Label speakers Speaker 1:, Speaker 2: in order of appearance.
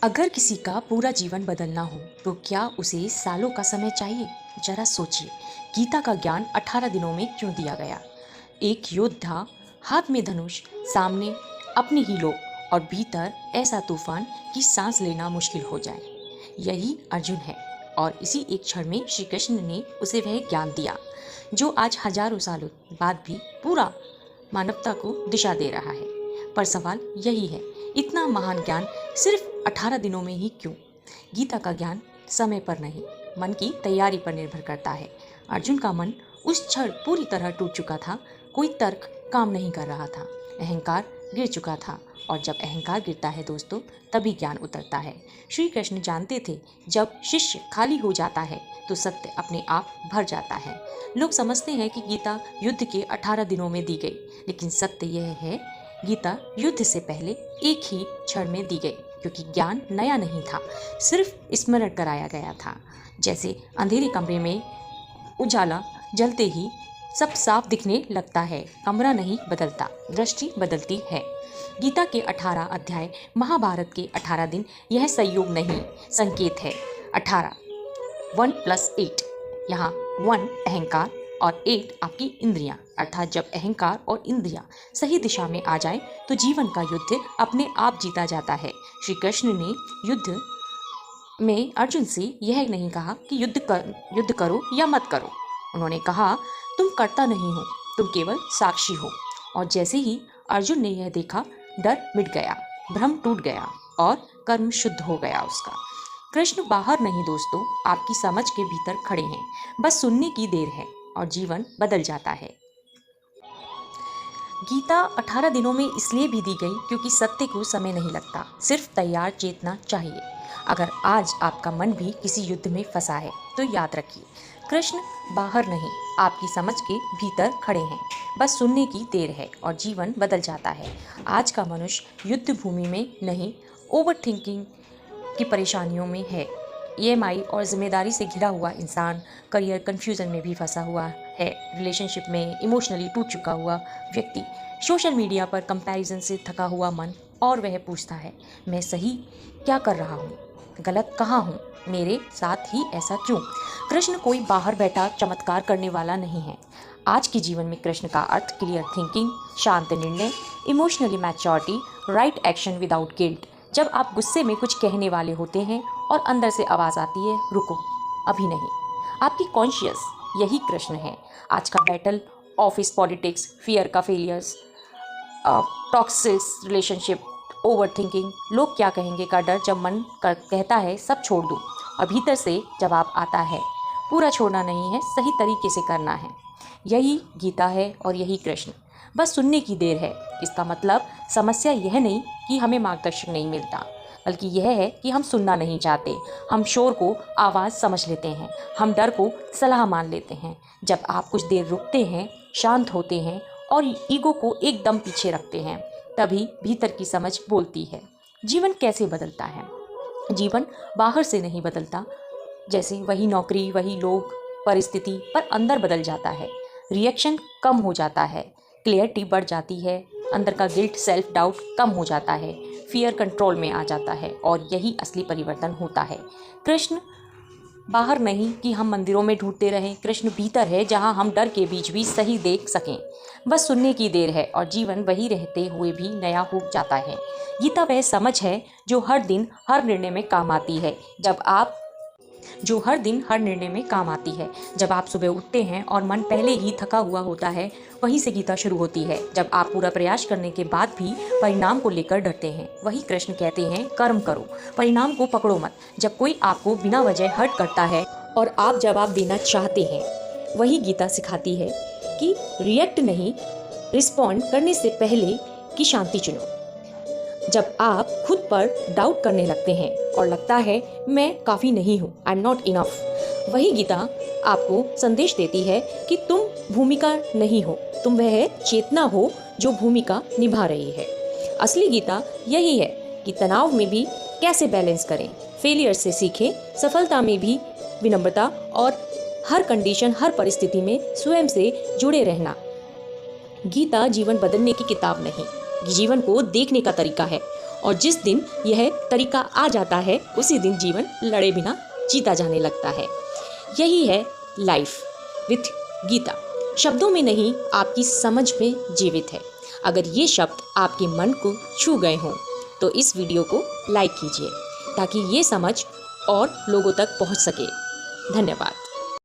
Speaker 1: अगर किसी का पूरा जीवन बदलना हो तो क्या उसे सालों का समय चाहिए? जरा सोचिए, गीता का ज्ञान 18 दिनों में क्यों दिया गया? एक योद्धा, हाथ में धनुष, सामने अपने ही लोग और भीतर ऐसा तूफान कि सांस लेना मुश्किल हो जाए। यही अर्जुन है और इसी एक क्षण में श्री कृष्ण ने उसे वह ज्ञान दिया जो आज हजारों सालों बाद भी पूरा मानवता को दिशा दे रहा है। पर सवाल यही है, इतना महान ज्ञान सिर्फ 18 दिनों में ही क्यों? गीता का ज्ञान समय पर नहीं, मन की तैयारी पर निर्भर करता है। अर्जुन का मन उस क्षण पूरी तरह टूट चुका था। कोई तर्क काम नहीं कर रहा था, अहंकार गिर चुका था और जब अहंकार गिरता है दोस्तों, तभी ज्ञान उतरता है। श्री कृष्ण जानते थे जब शिष्य खाली हो जाता है तो सत्य अपने आप भर जाता है। लोग समझते हैं कि गीता युद्ध के 18 दिनों में दी गई, लेकिन सत्य यह है, गीता युद्ध से पहले एक ही क्षण में दी गई, क्योंकि ज्ञान नया नहीं था, सिर्फ स्मरण कराया गया था। जैसे अंधेरे कमरे में उजाला जलते ही सब साफ दिखने लगता है, कमरा नहीं बदलता, दृष्टि बदलती है। गीता के 18 अध्याय महाभारत के 18 दिन यह संयोग नहीं, संकेत है। 18 1 + 8, यहाँ 1 अहंकार और 8 आपकी इंद्रियां, अर्थात जब अहंकार और इंद्रियां सही दिशा में आ जाए तो जीवन का युद्ध अपने आप जीता जाता है। श्री कृष्ण ने युद्ध में अर्जुन से यह नहीं कहा कि युद्ध करो या मत करो। उन्होंने कहा, तुम करता नहीं हो, तुम केवल साक्षी हो। और जैसे ही अर्जुन ने यह देखा, डर मिट गया, भ्रम टूट गया और कर्म शुद्ध हो गया उसका। कृष्ण बाहर नहीं दोस्तों, आपकी समझ के भीतर खड़े हैं, बस सुनने की देर है और जीवन बदल जाता है। गीता 18 दिनों में इसलिए भी दी गई क्योंकि सत्य को समय नहीं लगता, सिर्फ तैयार चेतना चाहिए। अगर आज आपका मन भी किसी युद्ध में फंसा है तो याद रखिए, कृष्ण बाहर नहीं, आपकी समझ के भीतर खड़े हैं, बस सुनने की देर है और जीवन बदल जाता है। आज का मनुष्य युद्ध भूमि में नहीं, ओवर थिंकिंग की परेशानियों में है। ईएमआई और जिम्मेदारी से घिरा हुआ इंसान, करियर कंफ्यूजन में भी फंसा हुआ है, रिलेशनशिप में इमोशनली टूट चुका हुआ व्यक्ति, सोशल मीडिया पर कंपैरिजन से थका हुआ मन, और वह पूछता है, मैं सही क्या कर रहा हूँ, गलत कहाँ हूँ, मेरे साथ ही ऐसा क्यों? कृष्ण कोई बाहर बैठा चमत्कार करने वाला नहीं है। आज के जीवन में कृष्ण का अर्थ क्लियर थिंकिंग, शांत निर्णय, emotionally maturity, right action without guilt. जब आप गुस्से में कुछ कहने वाले होते हैं और अंदर से आवाज़ आती है, रुको, अभी नहीं, आपकी कॉन्शियस, यही कृष्ण है। आज का बैटल, ऑफिस पॉलिटिक्स, फियर का failures, toxic relationship, over thinking, लोग क्या कहेंगे का डर, जब मन कहता है सब छोड़ दूँ और भीतर से जवाब आता है, पूरा छोड़ना नहीं है, सही तरीके से करना है। यही गीता है और यही कृष्ण, बस सुनने की देर है। इसका मतलब समस्या यह नहीं कि हमें मार्गदर्शक नहीं मिलता, बल्कि यह है कि हम सुनना नहीं चाहते। हम शोर को आवाज़ समझ लेते हैं, हम डर को सलाह मान लेते हैं। जब आप कुछ देर रुकते हैं, शांत होते हैं और ईगो को एकदम पीछे रखते हैं, तभी भीतर की समझ बोलती है। जीवन कैसे बदलता है? जीवन बाहर से नहीं बदलता, जैसे वही नौकरी, वही लोग, परिस्थिति, पर अंदर बदल जाता है। रिएक्शन कम हो जाता है, क्लियरिटी बढ़ जाती है, अंदर का गिल्ट, सेल्फ डाउट कम हो जाता है, फियर कंट्रोल में आ जाता है और यही असली परिवर्तन होता है। कृष्ण बाहर नहीं कि हम मंदिरों में ढूंढते रहें, कृष्ण भीतर है जहां हम डर के बीच भी सही देख सकें। बस सुनने की देर है और जीवन वही रहते हुए भी नया हो जाता है। गीता वह समझ है जो हर दिन हर निर्णय में काम आती है। जब आप सुबह उठते हैं और मन पहले ही थका हुआ होता है, वहीं से गीता शुरू होती है। जब आप पूरा प्रयास करने के बाद भी परिणाम को लेकर डरते हैं, वही कृष्ण कहते हैं, कर्म करो, परिणाम को पकड़ो मत। जब कोई आपको बिना वजह हर्ट करता है और आप जवाब देना चाहते हैं, वही गीता सिखाती है कि रिएक्ट नहीं, रिस्पॉन्ड करने से पहले की शांति चुनो। जब आप खुद पर डाउट करने लगते हैं और लगता है मैं काफ़ी नहीं हूँ, आई एम नॉट इनफ, वही गीता आपको संदेश देती है कि तुम भूमिका नहीं हो, तुम वह चेतना हो जो भूमिका निभा रही है। असली गीता यही है कि तनाव में भी कैसे बैलेंस करें, फेलियर से सीखें, सफलता में भी विनम्रता और हर कंडीशन, हर परिस्थिति में स्वयं से जुड़े रहना। गीता जीवन बदलने की किताब नहीं, जीवन को देखने का तरीका है और जिस दिन यह तरीका आ जाता है उसी दिन जीवन लड़े बिना जीता जाने लगता है। यही है लाइफ विथ गीता। शब्दों में नहीं, आपकी समझ में जीवित है। अगर ये शब्द आपके मन को छू गए हों तो इस वीडियो को लाइक कीजिए ताकि ये समझ और लोगों तक पहुंच सके। धन्यवाद।